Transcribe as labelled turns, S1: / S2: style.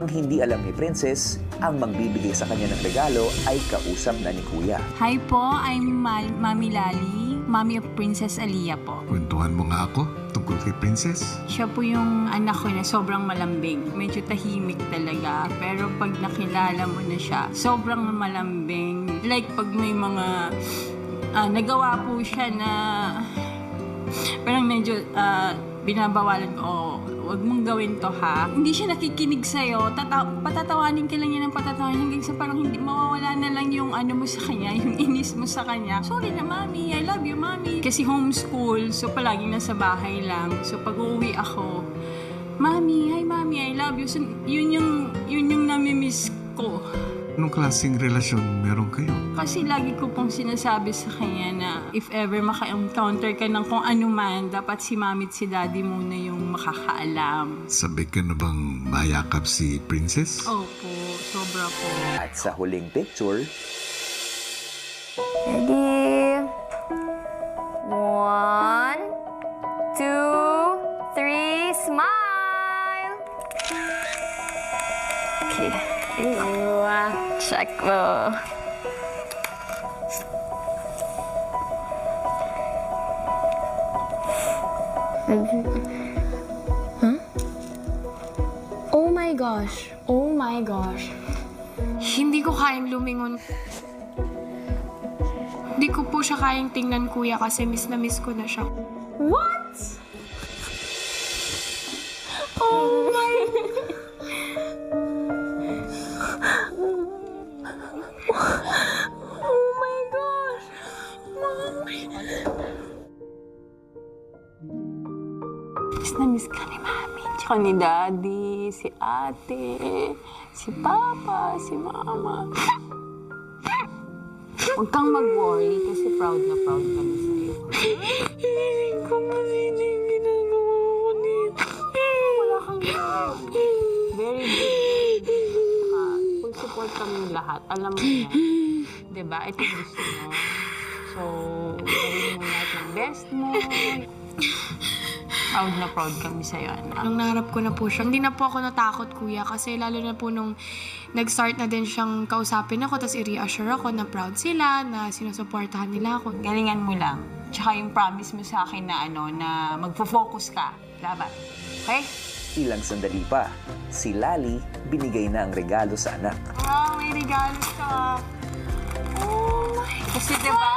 S1: Ang hindi alam ni Princess, ang magbibigay sa kanya ng regalo ay kausap na ni Kuya.
S2: Hi po, I'm Mami Lali, Mommy of Princess Aliyah po.
S3: Kwentuhan mo nga ako tungkol kay Princess.
S2: Siya po yung anak ko na sobrang malambing. Medyo tahimik talaga. Pero pag nakilala mo na siya, sobrang malambing. Like pag may mga nagawa po siya na parang medyo binabawalan ko, wag mong gawin to ha. Hindi siya nakikinig sa'yo, patatawanin ka lang niya ng patatawanin hanggang sa parang hindi mawawala na lang yung ano mo sa kanya, yung inis mo sa kanya. Sorry na mami, I love you mami. Kasi homeschool, so palaging nasa bahay lang. So pag uuwi ako, mami, hi mami, I love you. So, yun yung namimiss ko.
S3: Anong klaseng relasyon meron kayo?
S2: Kasi lagi ko pong sinasabi sa kanya na if ever maka-encounter ka ng kung ano man, dapat si mami at si daddy muna yung makakaalam.
S3: Sabay ka na bang mayakap si Princess?
S2: Opo, sobra po.
S1: At sa huling picture,
S4: Ready? 1, 2, 3, smile! Okay. Check mo.
S5: Huh? Oh my gosh. Oh my gosh. Hindi ko kayang lumingon. Hindi ko po siya kayang tingnan, kuya, kasi miss na miss ko na siya.
S2: What? Oh my... Oh my gosh! Miss na miss ka ni mami, tsaka ni daddy, si ate, si papa, si mama. Huwag kang mag-worry kasi proud na proud kami sa'yo. Hindi ko masini yung ginagawa ko dito. Wala kang proud. Very good. Full support kami lahat. Alam mo yan. Diba? Ito yung gusto mo. So, gawin mo lahat ng best mo. Proud na proud kami sa'yo, anak.
S5: Nung naharap ko na po siya, hindi na po ako natakot, kuya, kasi lalo na po nung nag-start na din siyang kausapin ako, tapos i-reassure ako na proud sila, na sinusuportahan nila ako.
S2: Galingan mo lang. Tsaka yung promise mo sa akin na na magfo-focus ka. Laban. Okay?
S1: ilang sandali pa, si Lali binigay na ang regalo sa anak.
S2: Wow, may regalo ka. Oh my... Kasi diba,